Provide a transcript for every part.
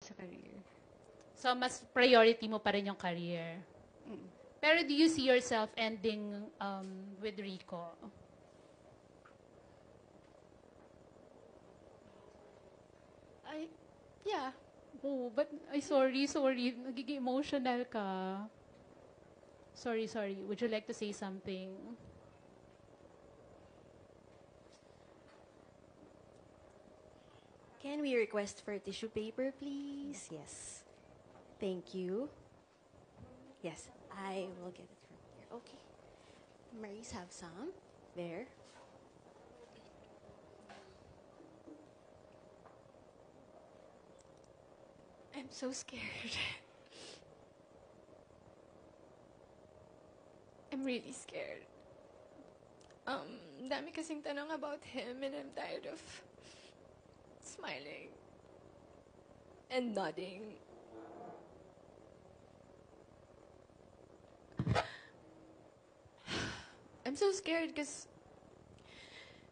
sa career. So, mas priority mo pa rin yung career. Pero do you see yourself ending with Rico? Yeah. Oh, but, ay, sorry. Nagiging emotional ka. Sorry. Would you like to say something? Can we request for tissue paper, please? Yes. Thank you. Yes, I will get it from here. Okay. Maurice, have some. There. I'm so scared. I'm really scared. Dami kasing tanong about him and I'm tired of smiling and nodding. I'm so scared because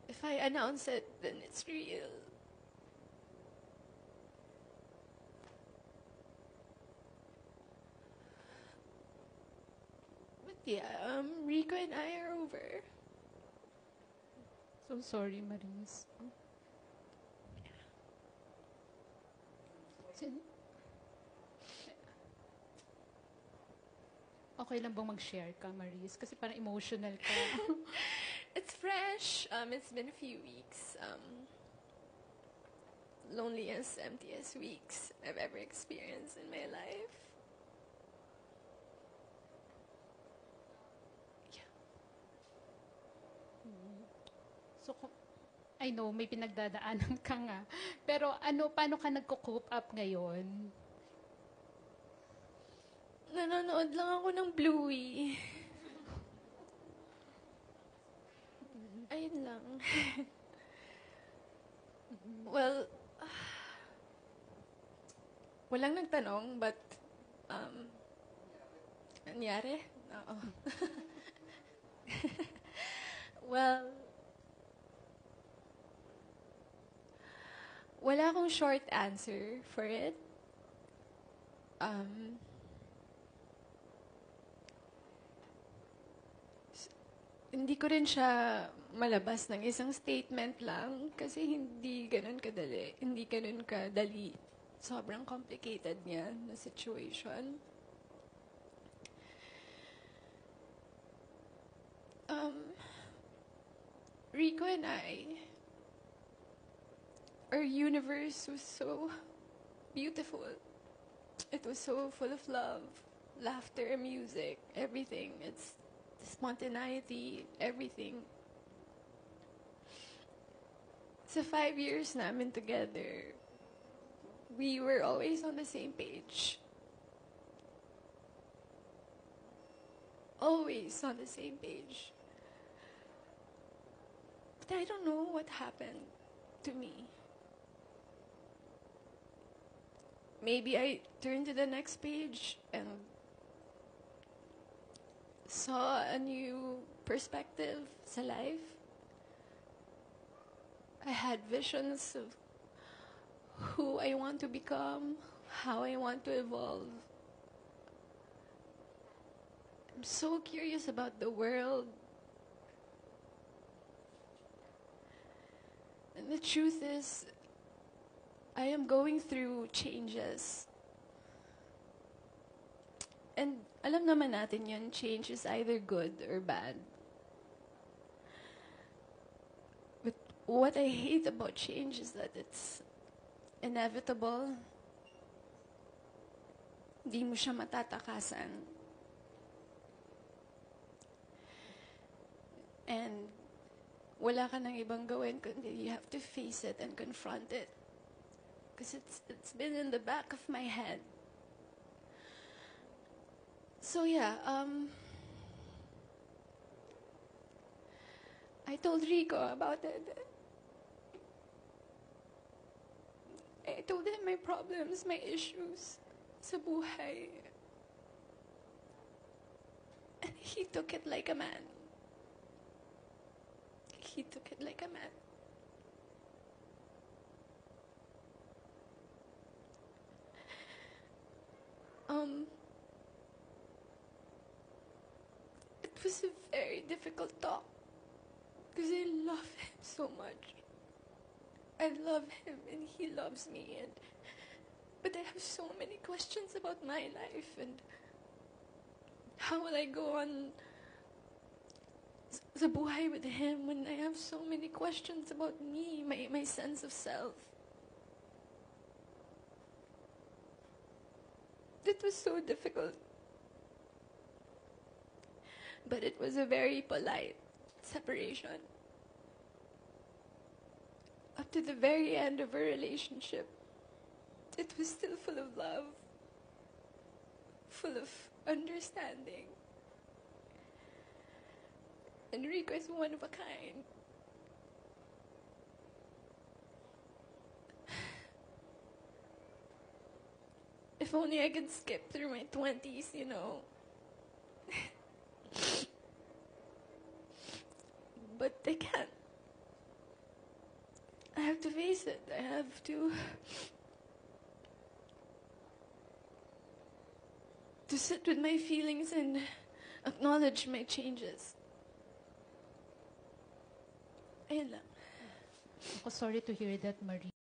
if I announce it, then it's real. But yeah, Rico and I are over. So sorry, Maris. Sin- Okay lang bang mag-share ka, Maris? Kasi parang emotional ka. It's fresh. It's been a few weeks. Loneliest, emptiest weeks I've ever experienced in my life. Yeah. So, I know, may pinagdadaanan ka nga. Pero paano ka nagko-cope up ngayon? Nanonood lang ako ng Bluey. Ayun lang. Well, walang nagtanong, but, nangyari? Oo. Well, wala akong short answer for it. Hindi ko rin siya malabas ng isang statement lang kasi hindi ganun kadali. Hindi ganun kadali. Sobrang complicated niya na situation. Rico and I, our universe was so beautiful. It was so full of love, laughter, music, everything. It's spontaneity, everything. Sa 5 years namin together, we were always on the same page. Always on the same page. But I don't know what happened to me. Maybe I turned to the next page and saw a new perspective sa life. I had visions of who I want to become, how I want to evolve. I'm so curious about the world. And the truth is, I am going through changes. And alam naman natin yun, change is either good or bad. But what I hate about change is that it's inevitable. Di mo siya matatakasan. And wala ka nang ibang gawin kundi you have to face it and confront it. Because it's been in the back of my head. So yeah, I told Rico about it. I told him my problems, my issues sa buhay. And he took it like a man. He took it like a man. It was a very difficult talk because I love him so much. I love him and he loves me, but I have so many questions about my life and how will I go on sa buhay with him when I have so many questions about me, my sense of self. It was so difficult. But it was a very polite separation. Up to the very end of our relationship, it was still full of love, full of understanding. Enrico is one of a kind. If only I could skip through my 20s, you know. But I can't. I have to face it. I have to sit with my feelings and acknowledge my changes. Ayun lang. Ako, sorry to hear that, Marie.